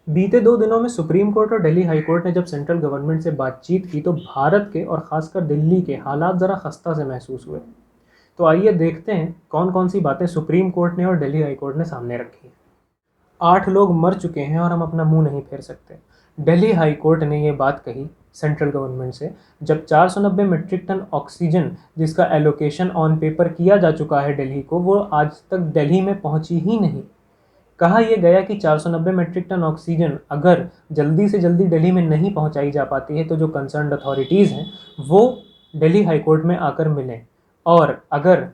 बीते 2 दिनों में सुप्रीम कोर्ट और दिल्ली हाई कोर्ट ने जब सेंट्रल गवर्नमेंट से बातचीत की तो भारत के और ख़ासकर दिल्ली के हालात ज़रा खस्ता से महसूस हुए। तो आइए देखते हैं कौन-कौन सी बातें सुप्रीम कोर्ट ने और दिल्ली हाई कोर्ट ने सामने रखी हैं। 8 लोग मर चुके हैं और हम अपना मुंह नहीं फेर सकते। दिल्ली हाई कोर्ट ने ये बात कही सेंट्रल गवर्नमेंट से जब 490 मीट्रिक टन ऑक्सीजन जिसका एलोकेशन ऑन पेपर किया जा चुका है दिल्ली को, वो आज तक दिल्ली में पहुंची ही नहीं। कहा यह गया कि 490 मीट्रिक टन ऑक्सीजन अगर जल्दी से जल्दी दिल्ली में नहीं पहुंचाई जा पाती है तो जो कंसर्न्ड अथॉरिटीज़ हैं वो दिल्ली हाई कोर्ट में आकर मिलें, और अगर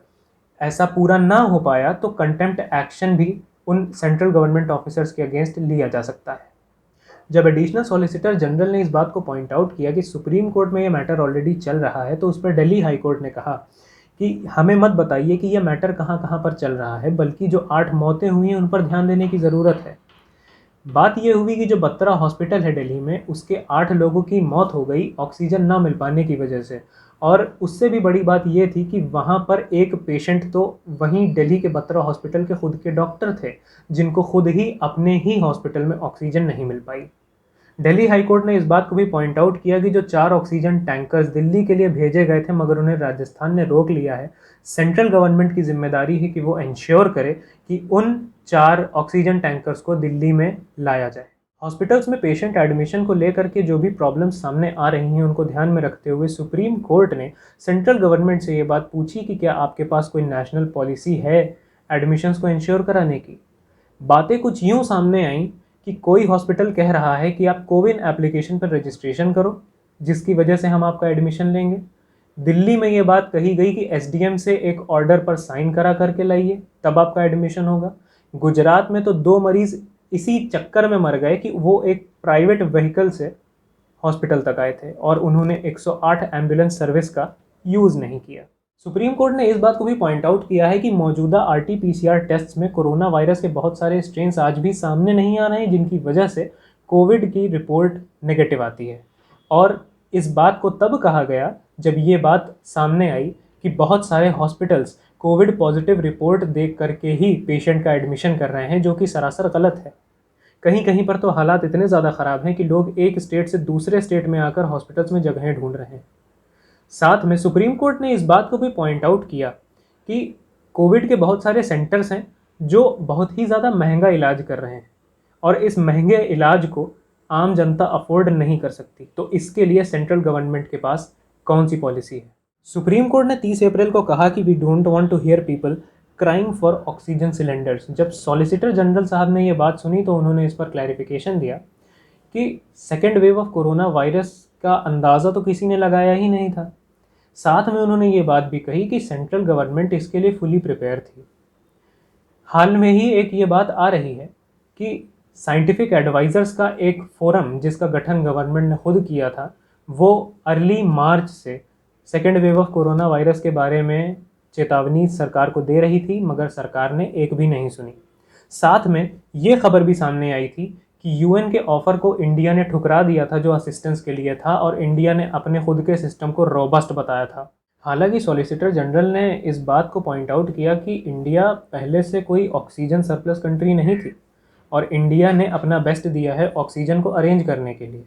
ऐसा पूरा ना हो पाया तो कंटेम्प्ट एक्शन भी उन सेंट्रल गवर्नमेंट ऑफिसर्स के अगेंस्ट लिया जा सकता है। जब एडिशनल सॉलिसिटर जनरल ने इस बात को पॉइंट आउट किया कि सुप्रीम कोर्ट में ये मैटर ऑलरेडी चल रहा है, तो उस पर दिल्ली हाई कोर्ट ने कहा कि हमें मत बताइए कि यह मैटर कहाँ कहाँ पर चल रहा है, बल्कि जो 8 मौतें हुई हैं उन पर ध्यान देने की ज़रूरत है। बात यह हुई कि जो बत्रा हॉस्पिटल है दिल्ली में, उसके 8 लोगों की मौत हो गई ऑक्सीजन ना मिल पाने की वजह से, और उससे भी बड़ी बात यह थी कि वहाँ पर एक पेशेंट तो वहीं दिल्ली के बत्रा हॉस्पिटल के खुद के डॉक्टर थे, जिनको खुद ही अपने ही हॉस्पिटल में ऑक्सीजन नहीं मिल पाई। दिल्ली हाई कोर्ट ने इस बात को भी पॉइंट आउट किया कि जो 4 ऑक्सीजन टैंकर्स दिल्ली के लिए भेजे गए थे मगर उन्हें राजस्थान ने रोक लिया है, सेंट्रल गवर्नमेंट की जिम्मेदारी है कि वो इंश्योर करे कि उन 4 ऑक्सीजन टैंकर्स को दिल्ली में लाया जाए। हॉस्पिटल्स में पेशेंट एडमिशन को लेकर के जो भी प्रॉब्लम्स सामने आ रही हैं उनको ध्यान में रखते हुए सुप्रीम कोर्ट ने सेंट्रल गवर्नमेंट से ये बात पूछी कि क्या आपके पास कोई नेशनल पॉलिसी है एडमिशन्स को इंश्योर कराने की। बातें कुछ यूँ सामने आईं कि कोई हॉस्पिटल कह रहा है कि आप कोविन एप्लीकेशन पर रजिस्ट्रेशन करो जिसकी वजह से हम आपका एडमिशन लेंगे। दिल्ली में ये बात कही गई कि एसडीएम से एक ऑर्डर पर साइन करा करके लाइए तब आपका एडमिशन होगा। गुजरात में तो 2 मरीज़ इसी चक्कर में मर गए कि वो एक प्राइवेट व्हीकल से हॉस्पिटल तक आए थे और उन्होंने 108 एम्बुलेंस सर्विस का यूज़ नहीं किया। सुप्रीम कोर्ट ने इस बात को भी पॉइंट आउट किया है कि मौजूदा आरटी-पीसीआर टेस्ट्स में कोरोना वायरस के बहुत सारे स्ट्रेन्स आज भी सामने नहीं आ रहे हैं जिनकी वजह से कोविड की रिपोर्ट नेगेटिव आती है। और इस बात को तब कहा गया जब ये बात सामने आई कि बहुत सारे हॉस्पिटल्स कोविड पॉजिटिव रिपोर्ट देख करके ही पेशेंट का एडमिशन कर रहे हैं, जो कि सरासर गलत है। कहीं कहीं पर तो हालात इतने ज़्यादा ख़राब हैं कि लोग एक स्टेट से दूसरे स्टेट में आकर हॉस्पिटल्स में जगहें ढूंढ रहे हैं। साथ में सुप्रीम कोर्ट ने इस बात को भी पॉइंट आउट किया कि कोविड के बहुत सारे सेंटर्स हैं जो बहुत ही ज़्यादा महंगा इलाज कर रहे हैं और इस महंगे इलाज को आम जनता अफोर्ड नहीं कर सकती, तो इसके लिए सेंट्रल गवर्नमेंट के पास कौन सी पॉलिसी है। सुप्रीम कोर्ट ने 30 अप्रैल को कहा कि we don't want to hear people crying for oxygen cylinders. जब सॉलिसिटर जनरल साहब ने ये बात सुनी तो उन्होंने इस पर क्लैरिफिकेशन दिया कि second wave of corona virus का अंदाज़ा तो किसी ने लगाया ही नहीं था। साथ में उन्होंने ये बात भी कही कि सेंट्रल गवर्नमेंट इसके लिए फुली प्रिपेयर थी। हाल में ही एक ये बात आ रही है कि साइंटिफिक एडवाइज़र्स का एक फोरम जिसका गठन गवर्नमेंट ने खुद किया था, वो अर्ली मार्च से second wave of corona virus के बारे में चेतावनी सरकार को दे रही थी, मगर सरकार ने एक भी नहीं सुनी। साथ में ये खबर भी सामने आई थी कि यूएन के ऑफ़र को इंडिया ने ठुकरा दिया था जो असिस्टेंस के लिए था, और इंडिया ने अपने खुद के सिस्टम को रोबस्ट बताया था। हालांकि सॉलिसिटर जनरल ने इस बात को पॉइंट आउट किया कि इंडिया पहले से कोई ऑक्सीजन सरप्लस कंट्री नहीं थी और इंडिया ने अपना बेस्ट दिया है ऑक्सीजन को अरेंज करने के लिए।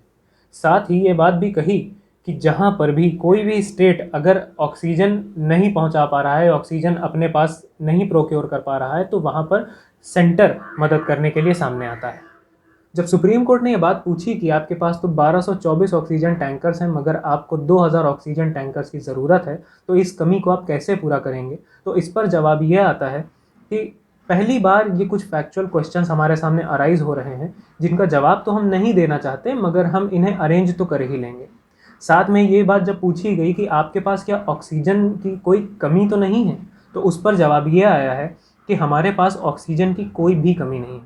साथ ही ये बात भी कही कि जहाँ पर भी कोई भी स्टेट अगर ऑक्सीजन नहीं पहुँचा पा रहा है, ऑक्सीजन अपने पास नहीं प्रोक्योर कर पा रहा है, तो वहाँ पर सेंटर मदद करने के लिए सामने आता है। जब सुप्रीम कोर्ट ने ये बात पूछी कि आपके पास तो 1224 ऑक्सीजन टैंकर्स हैं मगर आपको 2000 ऑक्सीजन टैंकर्स की ज़रूरत है, तो इस कमी को आप कैसे पूरा करेंगे, तो इस पर जवाब ये आता है कि पहली बार ये कुछ फैक्चुअल क्वेश्चंस हमारे सामने अराइज हो रहे हैं जिनका जवाब तो हम नहीं देना चाहते मगर हम इन्हें अरेंज तो कर ही लेंगे। साथ में ये बात जब पूछी गई कि आपके पास क्या ऑक्सीजन की कोई कमी तो नहीं है, तो उस पर जवाब ये आया है कि हमारे पास ऑक्सीजन की कोई भी कमी नहीं है।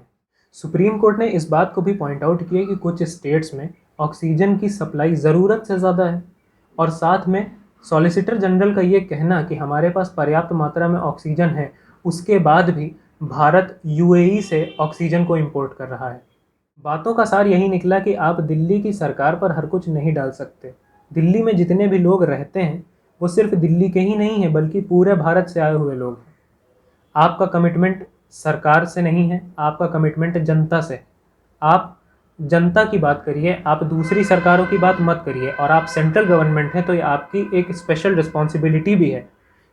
सुप्रीम कोर्ट ने इस बात को भी पॉइंट आउट किया कि कुछ स्टेट्स में ऑक्सीजन की सप्लाई ज़रूरत से ज़्यादा है, और साथ में सॉलिसिटर जनरल का ये कहना कि हमारे पास पर्याप्त मात्रा में ऑक्सीजन है, उसके बाद भी भारत यूएई से ऑक्सीजन को इंपोर्ट कर रहा है। बातों का सार यही निकला कि आप दिल्ली की सरकार पर हर कुछ नहीं डाल सकते। दिल्ली में जितने भी लोग रहते हैं वो सिर्फ दिल्ली के ही नहीं हैं बल्कि पूरे भारत से आए हुए लोग हैं। आपका कमिटमेंट सरकार से नहीं है, आपका कमिटमेंट जनता से। आप जनता की बात करिए, आप दूसरी सरकारों की बात मत करिए, और आप सेंट्रल गवर्नमेंट हैं तो ये आपकी एक स्पेशल रिस्पॉन्सिबिलिटी भी है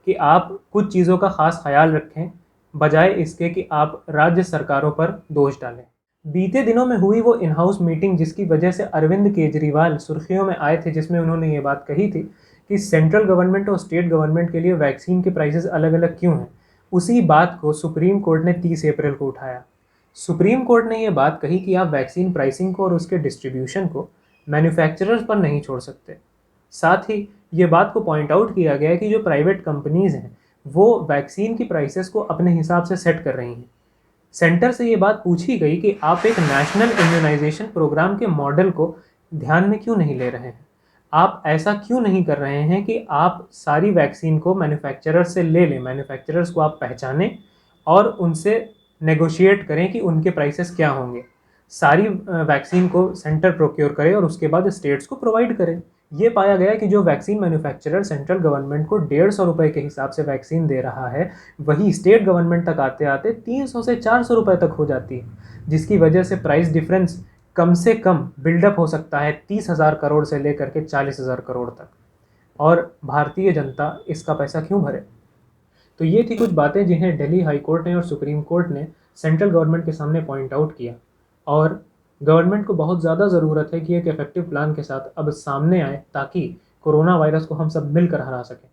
कि आप कुछ चीज़ों का खास ख्याल रखें, बजाय इसके कि आप राज्य सरकारों पर दोष डालें। बीते दिनों में हुई वो इन हाउस मीटिंग जिसकी वजह से अरविंद केजरीवाल सुर्खियों में आए थे, जिसमें उन्होंने ये बात कही थी कि सेंट्रल गवर्नमेंट और स्टेट गवर्नमेंट के लिए वैक्सीन के प्राइसेस अलग अलग क्यों हैं, उसी बात को सुप्रीम कोर्ट ने 30 अप्रैल को उठाया। सुप्रीम कोर्ट ने यह बात कही कि आप वैक्सीन प्राइसिंग को और उसके डिस्ट्रीब्यूशन को मैन्युफैक्चरर्स पर नहीं छोड़ सकते। साथ ही ये बात को पॉइंट आउट किया गया है कि जो प्राइवेट कंपनीज हैं वो वैक्सीन की प्राइसेस को अपने हिसाब से सेट कर रही हैं। सेंटर से ये बात पूछी गई कि आप एक नेशनल इम्यूनाइजेशन प्रोग्राम के मॉडल को ध्यान में क्यों नहीं ले रहे हैं, आप ऐसा क्यों नहीं कर रहे हैं कि आप सारी वैक्सीन को मैन्युफैक्चरर से ले लें, मैन्युफैक्चरर्स को आप पहचानें और उनसे नेगोशिएट करें कि उनके प्राइसेस क्या होंगे। सारी वैक्सीन को सेंटर प्रोक्योर करे और उसके बाद स्टेट्स को प्रोवाइड करें। ये पाया गया कि जो वैक्सीन मैन्युफैक्चरर सेंट्रल गवर्नमेंट को 150 रुपये के हिसाब से वैक्सीन दे रहा है, वही स्टेट गवर्नमेंट तक आते आते 300 से 400 रुपये तक हो जाती है, जिसकी वजह से प्राइस डिफरेंस कम से कम बिल्डअप हो सकता है 30,000 करोड़ से लेकर के 40,000 करोड़ तक। और भारतीय जनता इसका पैसा क्यों भरे? तो ये थी कुछ बातें जिन्हें दिल्ली हाई कोर्ट ने और सुप्रीम कोर्ट ने सेंट्रल गवर्नमेंट के सामने पॉइंट आउट किया, और गवर्नमेंट को बहुत ज़्यादा ज़रूरत है कि एक इफेक्टिव प्लान के साथ अब सामने आए ताकि कोरोना वायरस को हम सब मिलकर हरा सकें।